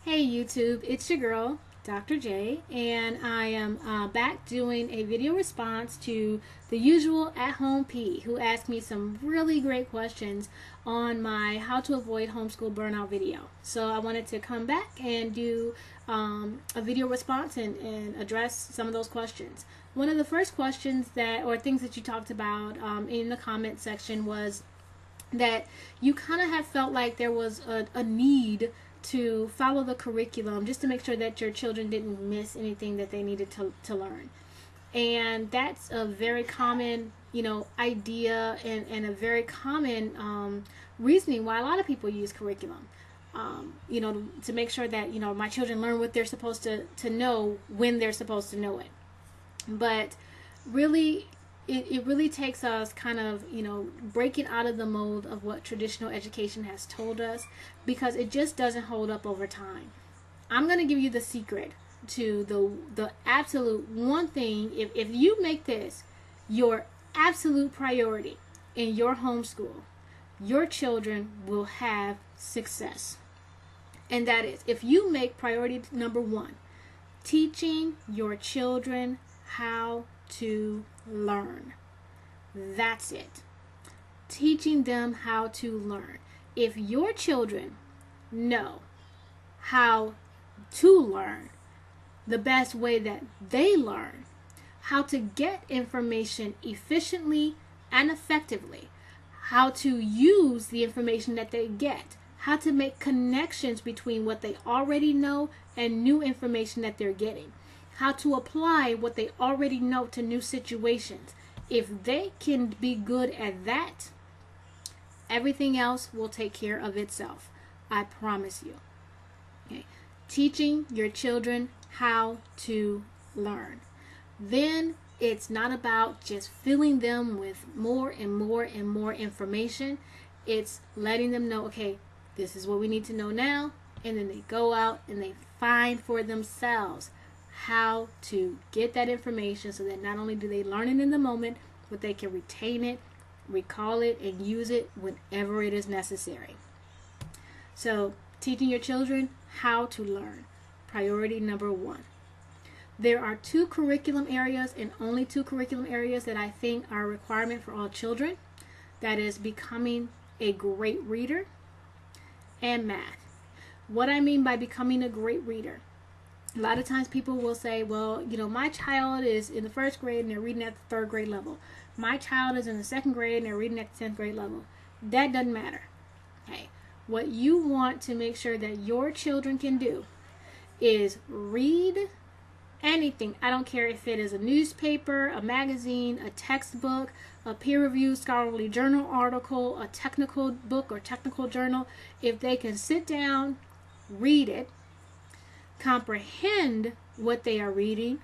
Hey YouTube, it's your girl, Dr. J, and I am back doing a video response to the usual at-home P, who asked me some really great questions on my How to Avoid Homeschool Burnout video. So I wanted to come back and do a video response and address some of those questions. One of the first questions or things that you talked about in the comment section was that you kind of have felt like there was a need to follow the curriculum just to make sure that your children didn't miss anything that they needed to learn. And that's a very common, idea and a very common reasoning why a lot of people use curriculum. To make sure that, my children learn what they're supposed to know when they're supposed to know it. But really, it really takes us kind of, breaking out of the mold of what traditional education has told us, because it just doesn't hold up over time. I'm going to give you the secret to the absolute one thing. If you make this your absolute priority in your homeschool, your children will have success. And that is, if you make priority number one, teaching your children how to learn. That's it. Teaching them how to learn. If your children know how to learn, the best way that they learn, how to get information efficiently and effectively, how to use the information that they get, how to make connections between what they already know and new information that they're getting, how to apply what they already know to new situations. If they can be good at that, everything else will take care of itself. I promise you. Okay. Teaching your children how to learn. Then it's not about just filling them with more and more and more information. It's letting them know, okay, this is what we need to know now. And then they go out and they find for themselves how to get that information, so that not only do they learn it in the moment, but they can retain it, recall it, and use it whenever it is necessary. So, teaching your children how to learn. Priority number one. There are two curriculum areas, and only two curriculum areas, that I think are a requirement for all children. That is becoming a great reader and math. What I mean by becoming a great reader: a lot of times people will say, well, my child is in the first grade and they're reading at the third grade level. My child is in the second grade and they're reading at the 10th grade level. That doesn't matter. Okay. What you want to make sure that your children can do is read anything. I don't care if it is a newspaper, a magazine, a textbook, a peer-reviewed scholarly journal article, a technical book or technical journal. If they can sit down, read it, comprehend what they are reading,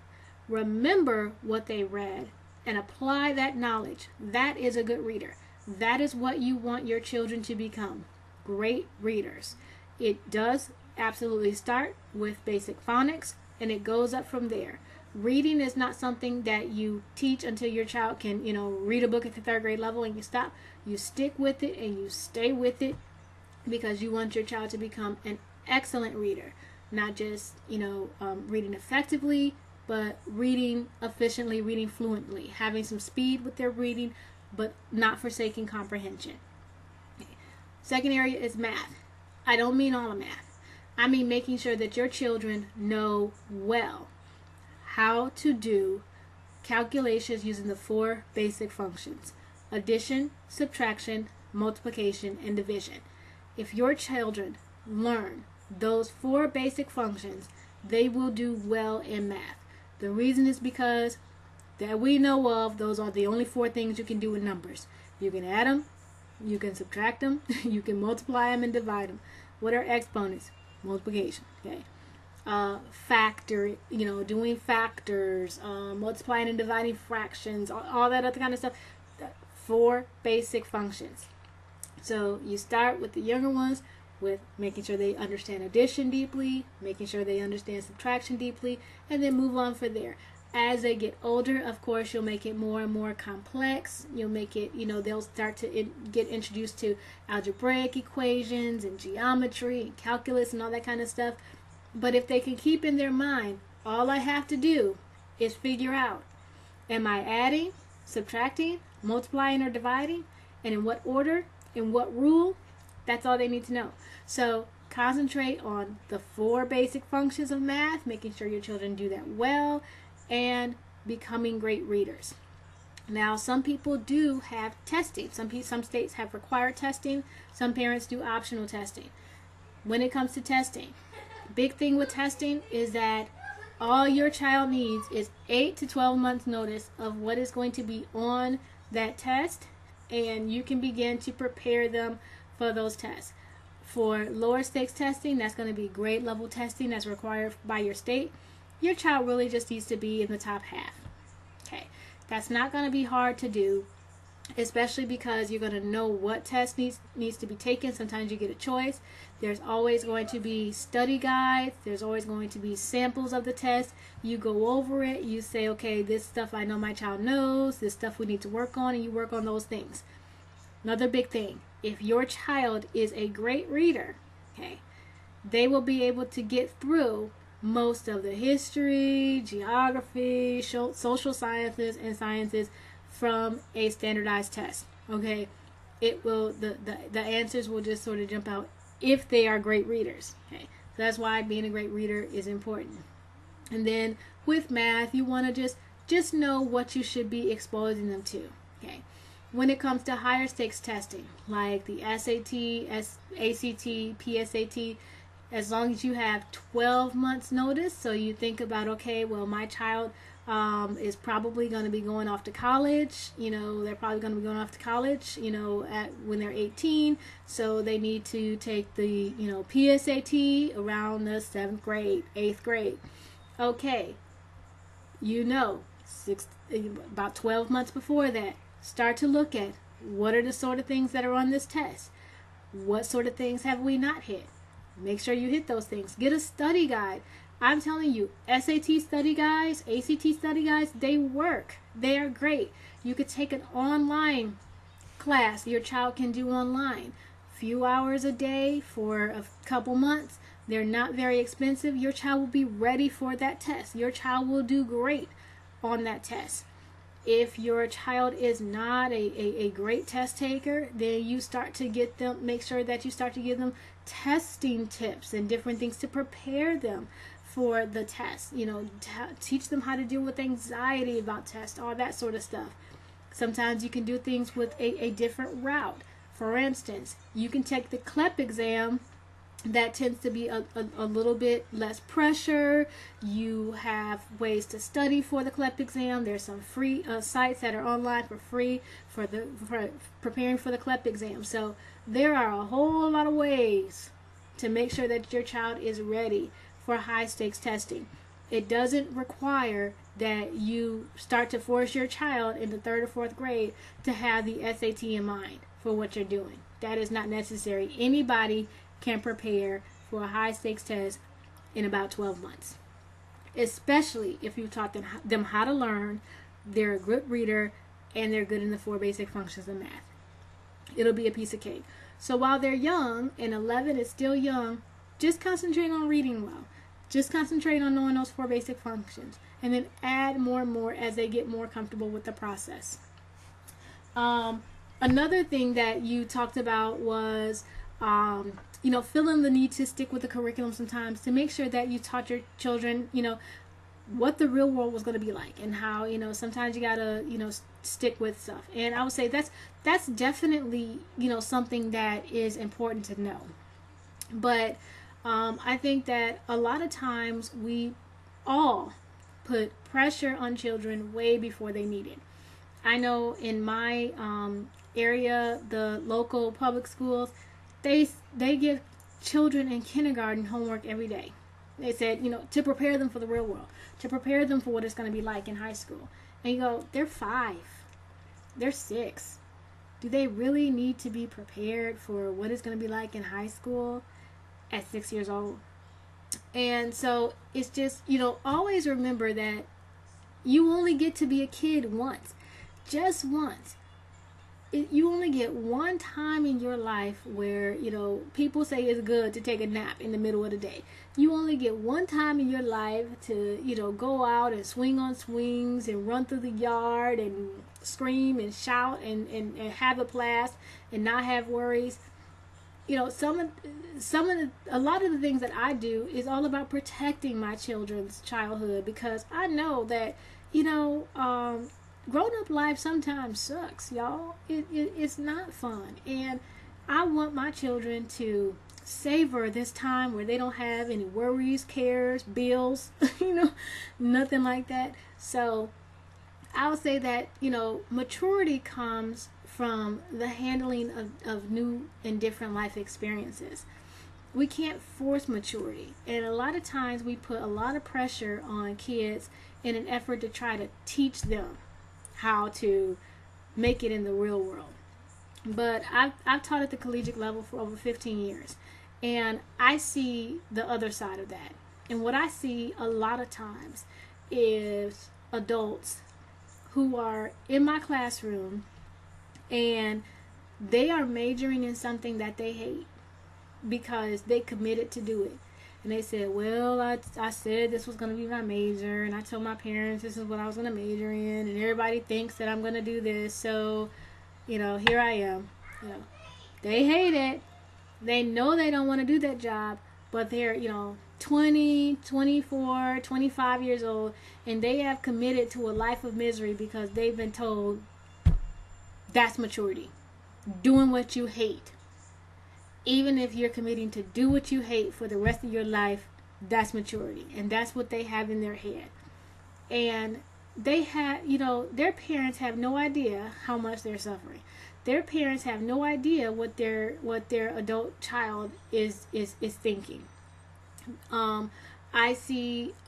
remember what they read, and apply that knowledge, that is a good reader. That is what you want your children to become, great readers. It does absolutely start with basic phonics, and it goes up from there. Reading is not something that you teach until your child can, read a book at the third grade level and you stop. You stick with it and you stay with it, because you want your child to become an excellent reader. Not just, reading effectively, but reading efficiently, reading fluently, having some speed with their reading, but not forsaking comprehension. Okay. Second area is math. I don't mean all of math. I mean making sure that your children know well how to do calculations using the four basic functions: addition, subtraction, multiplication, and division. If your children learn those four basic functions, they will do well in math. The reason is because that we know of, those are the only four things you can do with numbers. You can add them, you can subtract them, you can multiply them and divide them. What are exponents? Multiplication. Okay. Factor, doing factors, multiplying and dividing fractions, all that other kind of stuff. Four basic functions. So you start with the younger ones with making sure they understand addition deeply, making sure they understand subtraction deeply, and then move on from there. As they get older, of course, you'll make it more and more complex. You'll make it, they'll start to get introduced to algebraic equations and geometry and calculus and all that kind of stuff. But if they can keep in their mind, all I have to do is figure out, am I adding, subtracting, multiplying, or dividing, and in what order, in what rule, that's all they need to know. So concentrate on the 4 basic functions of math, making sure your children do that well, and becoming great readers. Now, some people do have testing. Some states have required testing. Some parents do optional testing. When it comes to testing, big thing with testing is that all your child needs is 8 to 12 months notice of what is going to be on that test, and you can begin to prepare them for those tests. For lower stakes testing, that's going to be grade level testing that's required by your state. Your child really just needs to be in the top half. Okay, that's not going to be hard to do, especially because you're going to know what test needs to be taken. Sometimes you get a choice. There's always going to be study guides. There's always going to be samples of the test. You go over it. You say, okay, this stuff I know my child knows. This stuff we need to work on, and you work on those things. Another big thing, if your child is a great reader, okay, they will be able to get through most of the history, geography, social sciences, and sciences from a standardized test. Okay, it will the answers will just sort of jump out if they are great readers. Okay, so that's why being a great reader is important. And then with math, you want to just know what you should be exposing them to. Okay, when it comes to higher stakes testing like the SAT, ACT, PSAT, as long as you have 12 months notice, so you think about, okay, well, my child is probably going to be going off to college. They're probably going to be going off to college, when they're 18. So they need to take the, PSAT around the 7th grade, 8th grade. Okay, about 12 months before that, start to look at what are the sort of things that are on this test. What sort of things have we not hit? Make sure you hit those things. Get a study guide. I'm telling you, SAT study guides, ACT study guides, they work. They are great. You could take an online class your child can do online. Few hours a day for a couple months. They're not very expensive. Your child will be ready for that test. Your child will do great on that test. If your child is not a great test taker, then you start to get them, make sure that you start to give them testing tips and different things to prepare them for the test. Teach them how to deal with anxiety about tests, all that sort of stuff. Sometimes you can do things with a different route. For instance, you can take the CLEP exam. That tends to be a little bit less pressure. You have ways to study for the CLEP exam. There's some free sites that are online for free for preparing for the CLEP exam. So there are a whole lot of ways to make sure that your child is ready for high stakes testing. It doesn't require that you start to force your child in the 3rd or 4th grade to have the SAT in mind for what you're doing. That is not necessary. Anybody can prepare for a high stakes test in about 12 months, especially if you taught them how to learn, they're a good reader, and they're good in the 4 basic functions of math. It'll be a piece of cake. So while they're young, and 11 is still young, just concentrate on reading well. Just concentrate on knowing those 4 basic functions, and then add more and more as they get more comfortable with the process. Another thing that you talked about was feeling the need to stick with the curriculum sometimes to make sure that you taught your children, what the real world was going to be like, and how, sometimes you got to, stick with stuff. And I would say that's definitely, something that is important to know. But I think that a lot of times we all put pressure on children way before they need it. I know in my area, the local public schools, they give children in kindergarten homework every day. They said, to prepare them for the real world, to prepare them for what it's going to be like in high school. And you go, they're 5, they're 6. Do they really need to be prepared for what it's going to be like in high school at 6 years old? And so it's just, always remember that you only get to be a kid once, just once. you only get one time in your life where, people say it's good to take a nap in the middle of the day. You only get one time in your life to, go out and swing on swings and run through the yard and scream and shout and have a blast and not have worries. A lot of the things that I do is all about protecting my children's childhood, because I know that, grown-up life sometimes sucks, y'all. It's not fun. And I want my children to savor this time where they don't have any worries, cares, bills, nothing like that. So I'll say that, maturity comes from the handling of new and different life experiences. We can't force maturity. And a lot of times we put a lot of pressure on kids in an effort to try to teach them how to make it in the real world. But I've taught at the collegiate level for over 15 years. And I see the other side of that. And what I see a lot of times is adults who are in my classroom and they are majoring in something that they hate because they committed to do it. And they said, well, I said this was going to be my major, and I told my parents this is what I was going to major in, and everybody thinks that I'm going to do this, so, here I am. They hate it. They know they don't want to do that job, but they're, 20, 24, 25 years old, and they have committed to a life of misery because they've been told that's maturity. Doing what you hate. Even if you're committing to do what you hate for the rest of your life, that's maturity. And that's what they have in their head. And they have, their parents have no idea how much they're suffering. Their parents have no idea what their adult child is thinking. I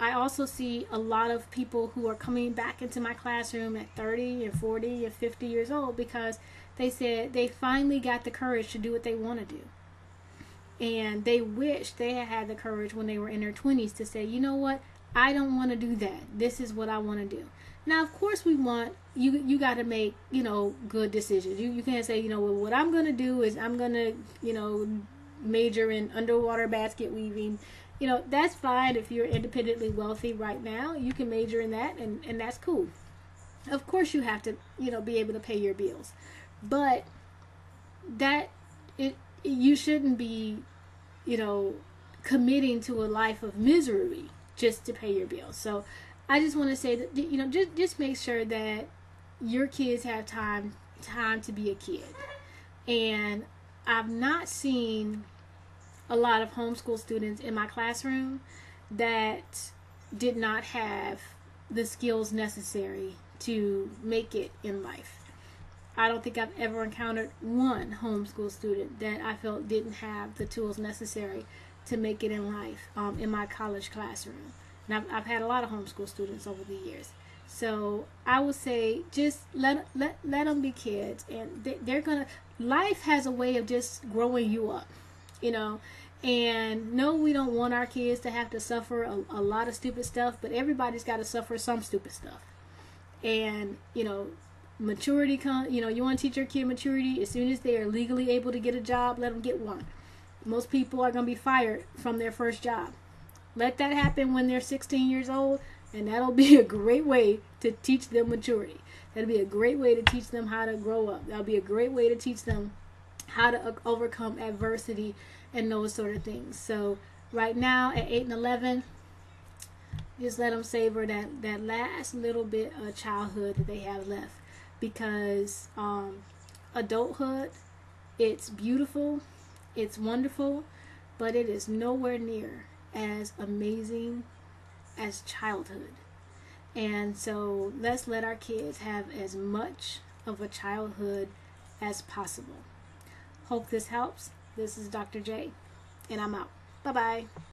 also see a lot of people who are coming back into my classroom at 30 and 40 and 50 years old because they said they finally got the courage to do what they want to do. And they wish they had the courage when they were in their 20s to say, you know what, I don't want to do that. This is what I want to do. Now, of course, we want, you got to make, good decisions. You can't say, well, what I'm going to do is I'm going to, major in underwater basket weaving. That's fine if you're independently wealthy right now. You can major in that, and that's cool. Of course, you have to, be able to pay your bills. But you shouldn't be, committing to a life of misery just to pay your bills. So I just want to say that, just make sure that your kids have time to be a kid. And I've not seen a lot of homeschool students in my classroom that did not have the skills necessary to make it in life. I don't think I've ever encountered one homeschool student that I felt didn't have the tools necessary to make it in life in my college classroom. And I've had a lot of homeschool students over the years. So I would say just let them be kids, and they're gonna. Life has a way of just growing you up, And no, we don't want our kids to have to suffer a lot of stupid stuff, but everybody's got to suffer some stupid stuff. And maturity comes. You want to teach your kid maturity as soon as they are legally able to get a job. Let them get one. Most people are going to be fired from their first job. Let that happen when they're 16 years old, and that'll be a great way to teach them maturity. That'll be a great way to teach them how to grow up. That'll be a great way to teach them how to overcome adversity and those sort of things. So right now at 8 and 11, just let them savor that last little bit of childhood that they have left. Because adulthood, it's beautiful, it's wonderful, but it is nowhere near as amazing as childhood. And so let's let our kids have as much of a childhood as possible. Hope this helps. This is Dr. J, and I'm out. Bye-bye.